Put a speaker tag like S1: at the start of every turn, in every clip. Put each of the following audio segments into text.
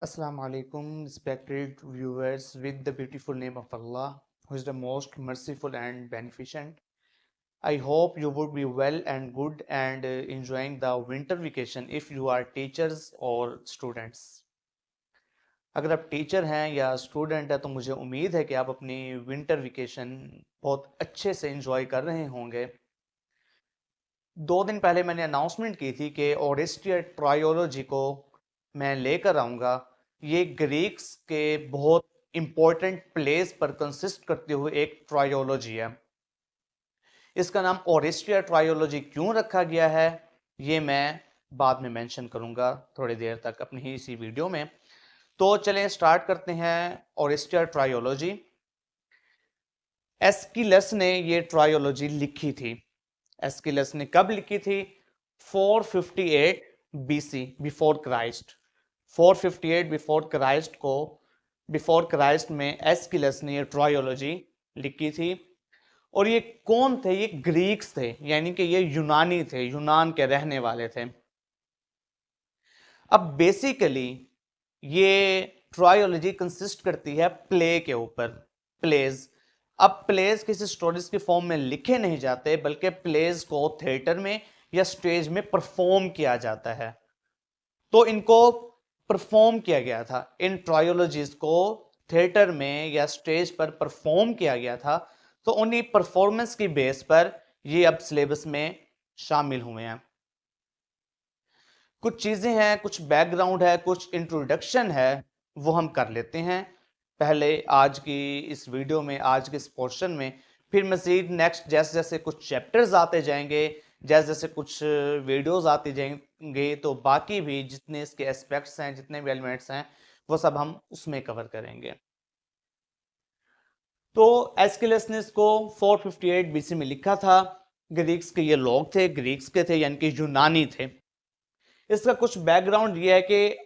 S1: Assalamu alaikum, respected viewers, with the beautiful name of Allah, who is the most merciful and beneficent. I hope you would be well and good and enjoying the winter vacation if you are teachers or students. अगर आप teacher हैं या student हैं तो मुझे उम्मीद है कि आप अपनी विंटर वेकेशन बहुत अच्छे से एंजॉय कर रहे होंगे। 2 दिन पहले मैंने अनाउंसमेंट की थी कि ओरेस्टिया ट्रायोलॉजी को मैं लेकर आऊँगा। ये ग्रीक्स के बहुत इम्पोर्टेंट प्लेस पर कंसिस्ट करते हुए एक ट्रायोलॉजी है। इसका नाम ओरेस्टिया ट्रायोलॉजी क्यों रखा गया है, ये मैं बाद में मेंशन करूँगा थोड़ी देर तक अपनी ही इसी वीडियो में। तो चलें स्टार्ट करते हैं ओरेस्टिया ट्रायोलॉजी। एस्किलस ने ये ट्रायोलॉजी लिखी थी। एस्किलस ने कब लिखी थी? 458 BC, before Christ. 458 before Christ में एस्किलस ने ये ट्रायोलॉजी लिखी थी। और ये कौन थे? ये ग्रीक्स थे, यानी कि ये यूनानी थे, यूनान के रहने वाले थे। अब बेसिकली ये ट्रायोलॉजी कंसिस्ट करती है प्ले के ऊपर, प्लेज। अब प्लेज किसी स्टोरीज के फॉर्म में लिखे नहीं जाते, बल्कि प्लेज को थिएटर में या स्टेज में परफॉर्म किया जाता है। तो इनको परफॉर्म किया गया था, इन ट्रायोलॉजीज को थिएटर में या स्टेज पर परफॉर्म किया गया था। तो उन्हीं परफॉर्मेंस की बेस पर ये अब सिलेबस में शामिल हुए हैं। कुछ चीजें हैं, कुछ बैकग्राउंड है, कुछ इंट्रोडक्शन है, वो हम कर लेते हैं पहले आज की इस वीडियो में, आज के इस पोर्शन में। फिर मजीद नेक्स्ट जैसे जैसे कुछ चैप्टर्स आते जाएंगे, जैसे जैसे कुछ वीडियोस आते जाएंगे, तो बाकी भी जितने इसके एस्पेक्ट्स हैं, जितने भी एलिमेंट्स हैं, वो सब हम उसमें कवर करेंगे। तो एस्किलस ने इसको 458 बीसी में लिखा था। ग्रीक्स के ये लोग थे, ग्रीक्स के थे यानी कि यूनानी थे। इसका कुछ बैकग्राउंड ये है कि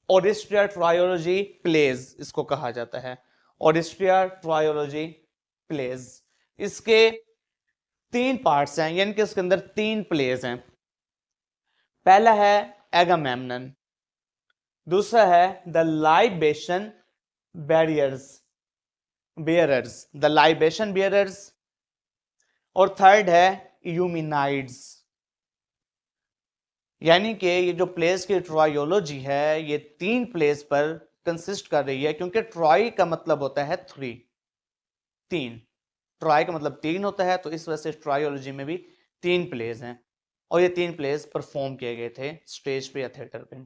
S1: ओरेस्टिया ट्रायोलॉजी प्लेज इसको कहा जाता है। ओरेस्टिया ट्रायोलॉजी प्लेज, इसके 3 पार्ट्स हैं, यानी कि इसके अंदर 3 प्लेज हैं। पहला है एगामेमनन, दूसरा है द लाइबेशन बेयरर्स, और थर्ड है यूमिनाइड्स। यानी कि ये जो प्लेस की ट्रायोलॉजी है, ये 3 प्लेस पर कंसिस्ट कर रही है, क्योंकि ट्राई का मतलब होता है 3। ट्राई का मतलब 3 होता है, तो इस वजह से ट्रायोलॉजी में भी 3 प्लेस हैं, और ये 3 प्लेस परफॉर्म किए गए थे स्टेज पे या थिएटर पे।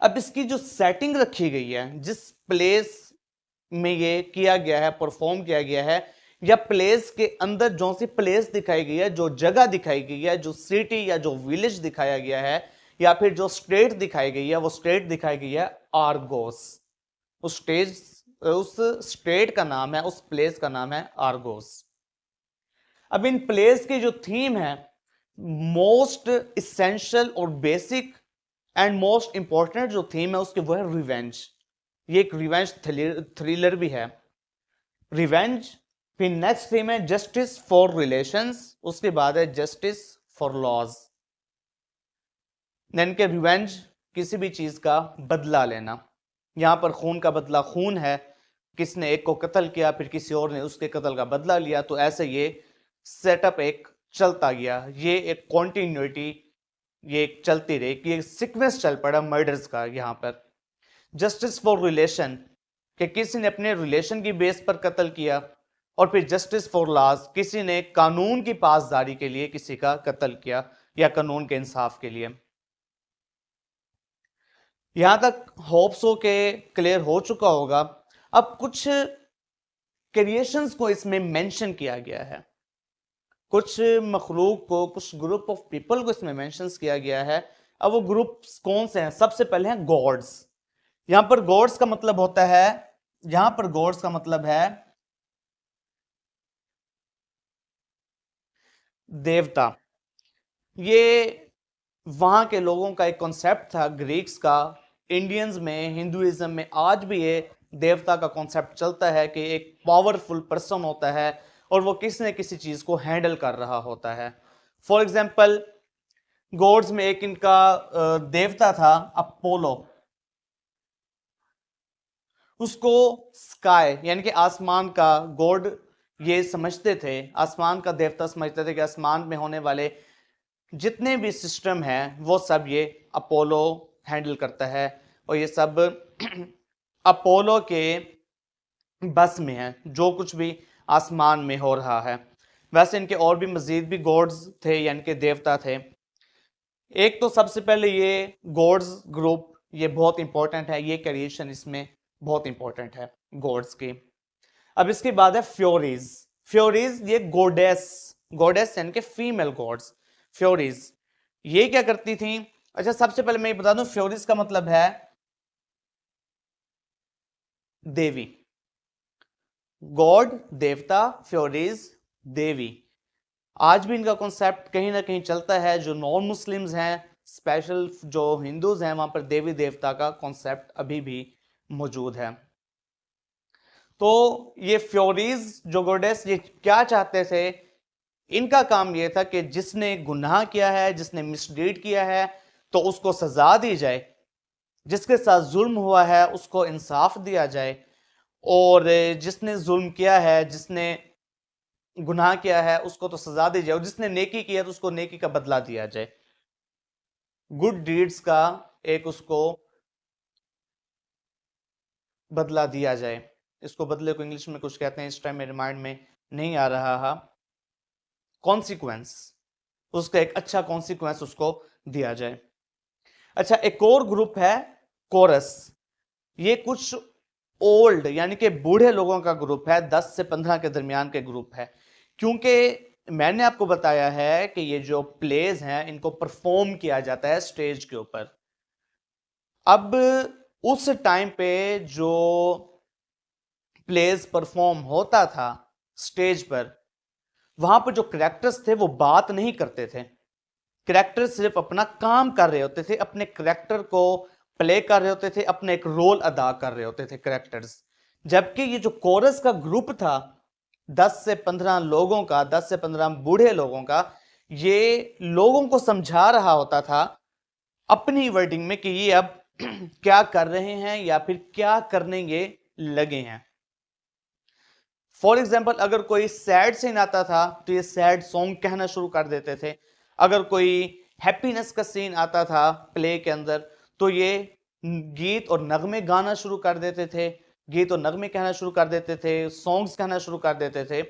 S1: अब इसकी जो सेटिंग रखी गई है, जिस प्लेस में ये किया गया है, परफॉर्म किया गया है, या प्लेस के अंदर जो सी प्लेस दिखाई गई है, जो जगह दिखाई गई है, जो सिटी या जो विलेज दिखाया गया है, या फिर जो स्टेट दिखाई गई है, वो स्टेट दिखाई गई है आर्गोस। उस स्टेट का नाम है, उस प्लेस का नाम है आर्गोस। अब इन प्लेस की जो थीम है, मोस्ट इसेंशियल और बेसिक एंड मोस्ट इंपॉर्टेंट जो थीम है उसकी, वो है रिवेंज। ये एक रिवेंज थ्रिलर भी है, रिवेंज। फिर नेक्स्ट थीम है जस्टिस फॉर रिलेशंस, उसके बाद है जस्टिस फॉर लॉज। यानी कि रिवेंज, किसी भी चीज का बदला लेना। यहां पर खून का बदला खून है, किसने एक को कत्ल किया, फिर किसी और ने उसके कत्ल का बदला लिया, तो ऐसे ये सेटअप एक चलता गया, ये एक कॉन्टिन्यूटी, ये एक चलती रही कि एक सीक्वेंस चल पड़ा मर्डर्स का। यहां पर जस्टिस फॉर रिलेशन, कि किसी ने अपने रिलेशन की बेस पर कत्ल किया, और फिर जस्टिस फॉर लॉज, किसी ने कानून की पासदारी के लिए किसी का कत्ल किया, या कानून के इंसाफ के लिए। यहां तक होप्स हो के क्लियर हो चुका होगा। अब कुछ क्रिएशंस को इसमें मेंशन किया गया है, कुछ मखलूक को, कुछ ग्रुप ऑफ पीपल को इसमें मेंशन किया गया है। अब वो ग्रुप्स कौन से हैं? सबसे पहले हैं गॉड्स। यहां पर गॉड्स का मतलब होता है, यहां पर गॉड्स का मतलब है देवता। ये वहां के लोगों का एक कॉन्सेप्ट था, ग्रीक्स का। इंडियंस में, हिंदुइज्म में आज भी ये देवता का कॉन्सेप्ट चलता है कि एक पावरफुल पर्सन होता है और वो किसी न किसी चीज को हैंडल कर रहा होता है। फॉर एग्जाम्पल, गॉड्स में एक इनका देवता था अपोलो। उसको स्काई यानी कि आसमान का गॉड ये समझते थे, आसमान का देवता समझते थे कि आसमान में होने वाले जितने भी सिस्टम हैं वो सब ये अपोलो हैंडल करता है और ये सब अपोलो के बस में है, जो कुछ भी आसमान में हो रहा है। वैसे इनके और भी मजीद भी गॉड्स थे यानी कि देवता थे। एक तो सबसे पहले ये गॉड्स ग्रुप ये बहुत इंपॉर्टेंट है, ये क्रिएशन इसमें बहुत इंपॉर्टेंट है गॉड्स की। अब इसके बाद है फ्योरीज। फ्योरीज ये गोडेस, गोडेस यानी कि फीमेल गॉड्स। फ्योरीज ये क्या करती थी? अच्छा सबसे पहले मैं बता दूं, फ्योरीज का मतलब है देवी, गॉड देवता, फ्योरीज देवी। आज भी इनका कॉन्सेप्ट कहीं ना कहीं चलता है। जो नॉन मुस्लिम्स हैं, स्पेशल जो हिंदूज हैं, वहां पर देवी देवता का कॉन्सेप्ट अभी भी मौजूद है। तो ये फ्योरीज जो गॉडेस ये क्या चाहते थे? इनका काम ये था कि जिसने गुनाह किया है, जिसने मिसडीड किया है, तो उसको सजा दी जाए, जिसके साथ जुल्म हुआ है उसको इंसाफ दिया जाए, और जिसने जुल्म किया है, जिसने गुनाह किया है उसको तो सजा दी जाए, और जिसने नेकी किया तो उसको नेकी का बदला दिया जाए, गुड डीड्स का एक उसको बदला दिया जाए। इसको बदले को इंग्लिश में कुछ कहते हैं, इस टाइम मेरे माइंड में नहीं आ रहा है। कॉन्सिक्वेंस, उसका एक अच्छा कॉन्सिक्वेंस उसको दिया जाए। अच्छा एक और ग्रुप है कोरस। ये कुछ ओल्ड यानी कि बूढ़े लोगों का ग्रुप है, 10 से 15 के दरमियान के ग्रुप है। क्योंकि मैंने आपको बताया है कि ये जो प्लेज हैं इनको परफॉर्म किया जाता है स्टेज के ऊपर। अब उस टाइम पे जो प्लेज परफॉर्म होता था स्टेज पर, वहां पर जो करेक्टर्स थे वो बात नहीं करते थे। करेक्टर सिर्फ अपना काम कर रहे होते थे, अपने करेक्टर को प्ले कर रहे होते थे, अपने एक रोल अदा कर रहे होते थे करेक्टर्स। जबकि ये जो कोरस का ग्रुप था 10 से 15 लोगों का, 10 से 15 बूढ़े लोगों का, ये लोगों को समझा रहा होता था अपनी वर्डिंग में कि ये अब क्या कर रहे हैं या फिर क्या करने ये लगे हैं। फॉर एग्जाम्पल अगर कोई सैड सीन आता था तो ये सैड सॉन्ग कहना शुरू कर देते थे। अगर कोई हैप्पीनेस का सीन आता था प्ले के अंदर तो ये गीत और नगमे गाना शुरू कर देते थे, गीत और नगमे कहना शुरू कर देते थे, सॉन्ग्स कहना शुरू कर देते थे।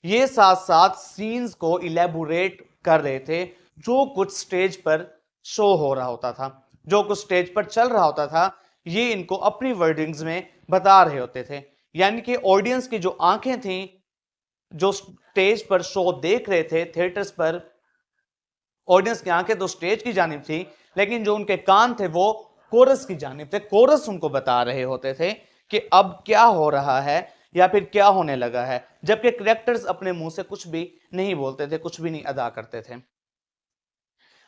S1: ये साथ साथ सीन्स को इलेबोरेट कर रहे थे, जो कुछ स्टेज पर शो हो रहा होता था, जो कुछ स्टेज पर चल रहा होता था, ये इनको अपनी वर्डिंग्स में बता रहे होते थे। यानी कि ऑडियंस की जो आंखें थी, जो स्टेज पर शो देख रहे थे थिएटर्स पर, ऑडियंस की आंखें तो स्टेज की जानिब थी, लेकिन जो उनके कान थे वो कोरस की जानिब थे। कोरस उनको बता रहे होते थे कि अब क्या हो रहा है या फिर क्या होने लगा है, जबकि करेक्टर्स अपने मुंह से कुछ भी नहीं बोलते थे, कुछ भी नहीं अदा करते थे।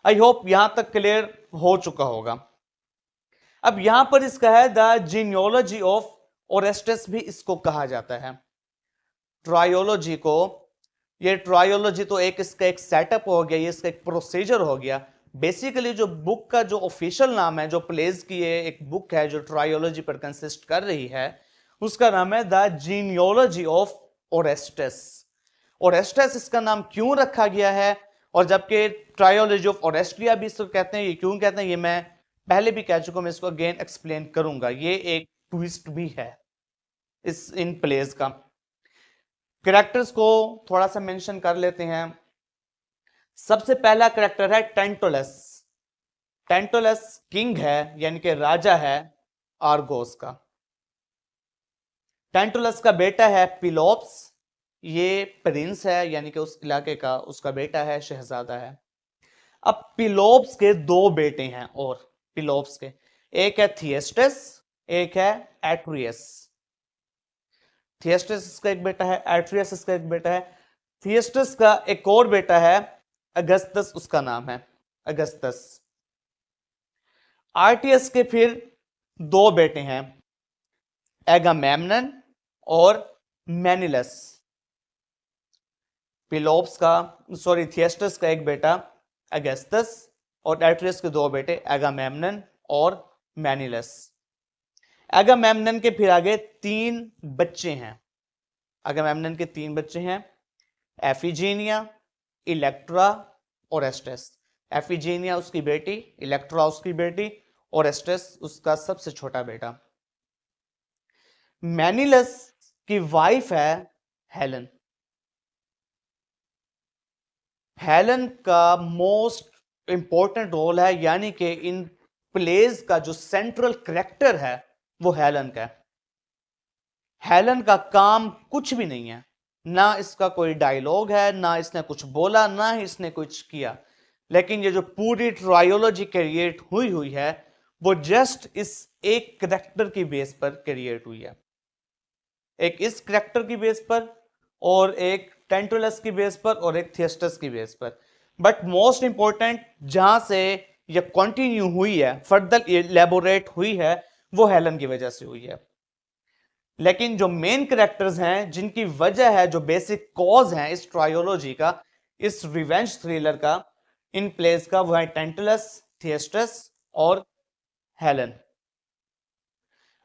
S1: आई होप यहां तक क्लियर हो चुका होगा। अब यहां पर इसका है द जीनियोलॉजी ऑफ ओरेस्टस भी इसको कहा जाता है, ट्रायोलॉजी को। ये ट्रायोलॉजी तो एक इसका एक सेटअप हो गया, ये इसका एक प्रोसीजर हो गया। बेसिकली जो बुक का जो ऑफिशियल नाम है, जो प्लेज की एक बुक है जो ट्रायोलॉजी पर कंसिस्ट कर रही है, उसका नाम है द जीनियोलॉजी ऑफ ओरेस्टस। ओरेस्टस इसका नाम क्यों रखा गया है, और जबकि ट्रायोलॉजी ऑफ ओरेस्ट्रिया भी इसको कहते हैं, ये क्यों कहते हैं ये मैं पहले भी कह चुका हूं, मैं इसको अगेन एक्सप्लेन करूंगा। ये एक ट्विस्ट भी है इस इन प्लेज का। कैरेक्टर्स को थोड़ा सा मेंशन कर लेते हैं। सबसे पहला कैरेक्टर है टेंटोलस। टेंटोलस किंग है यानी कि राजा है आर्गोस का। टेंटोलस का बेटा है पिलोप्स, ये प्रिंस है यानी कि उस इलाके का उसका बेटा है, शहजादा है। अब पिलोप्स के दो बेटे हैं, और पिलोप्स के एक है थिएस्टस, एक है एट्रियस। थिएस्टस इसका एक बेटा है, एट्रियस इसका एक बेटा है। थिएस्टस का एक और बेटा है अगस्तस, उसका नाम है अगस्तस। आर्टियस के फिर दो बेटे हैं, एगामेम्नन और मेनिलस। पिलोप्स का सॉरी थिएस्टस का एक बेटा अगस्तस और एट्रियस के दो बेटे एगामेम्नन और मेनिलस। एगामेमनन के फिर आगे 3 बच्चे हैं। एगामेमनन के 3 बच्चे हैं, एफिजीनिया, इलेक्ट्रा, ओरेस्टेस। एफिजीनिया उसकी बेटी, इलेक्ट्रा उसकी बेटी, ओरेस्टेस उसका सबसे छोटा बेटा। मैनिलस की वाइफ है हेलन। हेलन का मोस्ट इंपॉर्टेंट रोल है, यानी कि इन प्लेज का जो सेंट्रल कैरेक्टर है वो हेलन का है। हेलन का काम कुछ भी नहीं है, ना इसका कोई डायलॉग है, ना इसने कुछ बोला, ना ही इसने कुछ किया, लेकिन ये जो पूरी ट्रायोलॉजी क्रिएट हुई है वो जस्ट इस एक कैरेक्टर की बेस पर क्रिएट हुई है। एक इस कैरेक्टर की बेस पर, और एक टेंटुलस की बेस पर, और एक थियस्टस की बेस पर। बट मोस्ट इंपॉर्टेंट जहां से ये कंटिन्यू हुई है, फर्दर इलेबोरेट हुई है, वो हेलन की वजह से हुई है। लेकिन जो मेन कैरेक्टर्स हैं, जिनकी वजह है, जो बेसिक कॉज है इस ट्रायोलॉजी का, इस रिवेंज थ्रिलर का, इन प्लेस का, वो है टेंटुलस, थियस्टस और हेलन।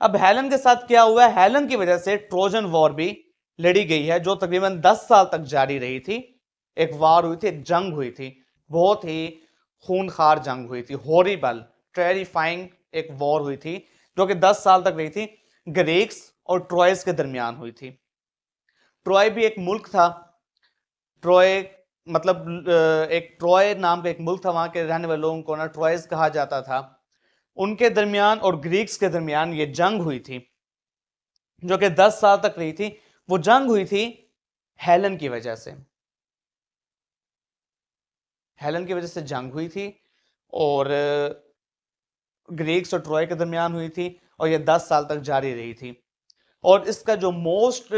S1: अब हेलन के साथ क्या हुआ है? हेलन की वजह से ट्रोजन वॉर भी लड़ी गई है, जो तकरीबन 10 साल तक जारी रही थी। एक वार हुई थी, एक जंग हुई थी, बहुत ही खूनखार जंग हुई थी, हॉरिबल टेरिफाइंग एक वॉर हुई थी, जो कि 10 साल तक रही थी। ग्रीक्स और ट्रॉयस के दरमियान हुई थी। ट्रॉय भी एक मुल्क था। ट्रॉय मतलब एक ट्रॉय नाम का एक मुल्क था, वहां के रहने वाले लोगों को ना ट्रॉयस कहा जाता था। उनके दरमियान और ग्रीक्स के दरमियान ये जंग हुई थी, जो कि 10 साल तक रही थी। वो जंग हुई थी हेलन की वजह से। हेलन की वजह से जंग हुई थी, और ग्रीक्स और ट्रॉय के दरमियान हुई थी, और ये 10 साल तक जारी रही थी। और इसका जो मोस्ट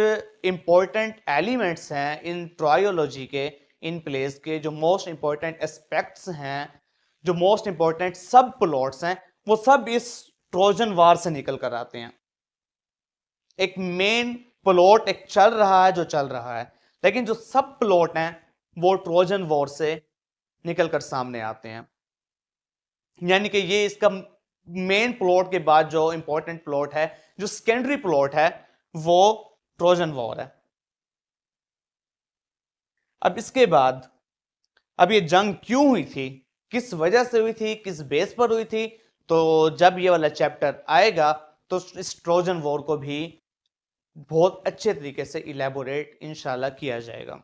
S1: इंपॉर्टेंट एलिमेंट्स हैं इन ट्रायोलॉजी के, इन प्लेस के जो मोस्ट इंपॉर्टेंट एस्पेक्ट्स हैं, जो मोस्ट इंपॉर्टेंट सब प्लॉट्स हैं, वो सब इस ट्रोजन वार से निकल कर आते हैं। एक मेन प्लॉट एक चल रहा है जो चल रहा है, लेकिन जो सब प्लॉट हैं वो ट्रोजन वॉर से निकलकर सामने आते हैं। यानी कि ये इसका मेन प्लॉट के बाद जो इंपॉर्टेंट प्लॉट है, जो सेकेंडरी प्लॉट है, वो ट्रोजन वॉर है। अब इसके बाद, अब ये जंग क्यों हुई थी, किस वजह से हुई थी, किस बेस पर हुई थी, तो जब ये वाला चैप्टर आएगा तो इस ट्रोजन वॉर को भी बहुत अच्छे तरीके से इलेबोरेट इंशाल्लाह किया जाएगा।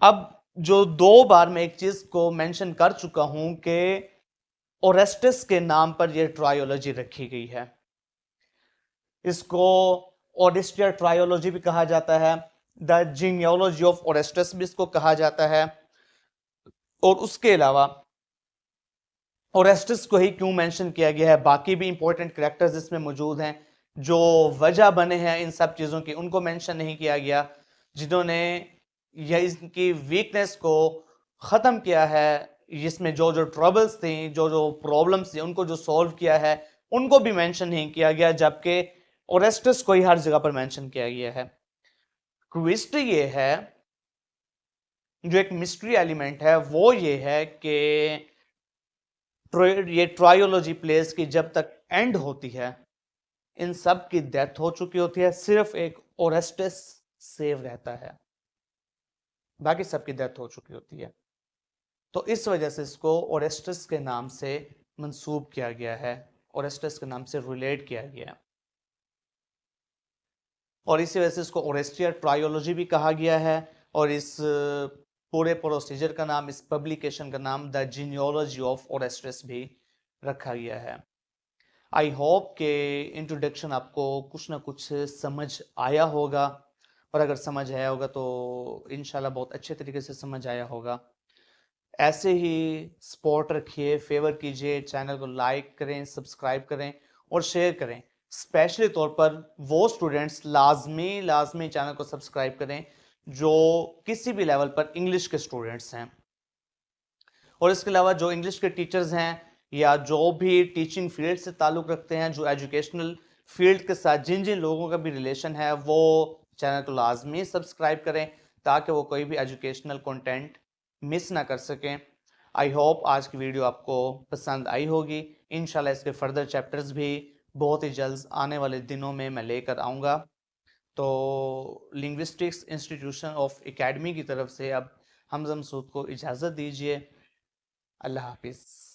S1: अब जो 2 बार मैं एक चीज को मेंशन कर चुका हूं कि ओरेस्टस के नाम पर यह ट्रायोलॉजी रखी गई है। इसको ओरेस्टिया ट्रायोलॉजी भी कहा जाता है, द जीनियोलॉजी ऑफ ओरेस्टस भी इसको कहा जाता है। और उसके अलावा ओरेस्टस को ही क्यों मेंशन किया गया है, बाकी भी इंपॉर्टेंट कैरेक्टर्स इसमें मौजूद हैं जो वजह बने हैं इन सब चीज़ों की, उनको मेंशन नहीं किया गया, जिन्होंने यह इसकी वीकनेस को ख़त्म किया है, जिसमें जो जो ट्रबल्स थी, जो जो प्रॉब्लम्स थी, उनको जो सॉल्व किया है, उनको भी मेंशन नहीं किया गया, जबकि ओरेस्टस को ही हर जगह पर मेंशन किया गया है। ट्विस्ट ये है, जो एक मिस्ट्री एलिमेंट है वो ये है कि ये ट्रायोलॉजी प्लेस की जब तक एंड होती है, इन सब की डेथ हो चुकी होती है, सिर्फ एक ओरेस्टस सेव रहता है, बाकी सबकी डेथ हो चुकी होती है। तो इस वजह से इसको ओरेस्टस के नाम से मंसूब किया गया है, ओरेस्टस के नाम से रिलेट किया गया है, और इसी वजह से इसको ओरेस्टिया ट्रायोलॉजी भी कहा गया है। और इस पूरे प्रोसीजर का नाम, इस पब्लिकेशन का नाम द जीनियोलॉजी ऑफ ओरेस्टस भी रखा गया है। आई होप के इंट्रोडक्शन आपको कुछ ना कुछ समझ आया होगा, और अगर समझ आया होगा तो इंशाल्लाह बहुत अच्छे तरीके से समझ आया होगा। ऐसे ही सपोर्ट रखिए, फेवर कीजिए, चैनल को लाइक करें, सब्सक्राइब करें और शेयर करें। स्पेशली तौर पर वो स्टूडेंट्स लाजमी चैनल को सब्सक्राइब करें जो किसी भी लेवल पर इंग्लिश के स्टूडेंट्स हैं। और इसके अलावा जो इंग्लिश के टीचर्स हैं या जो भी टीचिंग फील्ड से ताल्लुक़ रखते हैं, जो एजुकेशनल फील्ड के साथ जिन जिन लोगों का भी रिलेशन है, वो चैनल को लाजमी सब्सक्राइब करें ताकि वो कोई भी एजुकेशनल कंटेंट मिस ना कर सकें। आई होप आज की वीडियो आपको पसंद आई होगी। इंशाल्लाह इसके फर्दर चैप्टर्स भी बहुत ही जल्द आने वाले दिनों में मैं लेकर आऊँगा। तो लिंग्विस्टिक्स इंस्टीट्यूशन ऑफ एकेडमी की तरफ से अब हमजा मसूद को इजाज़त दीजिए। अल्लाह हाफिज़।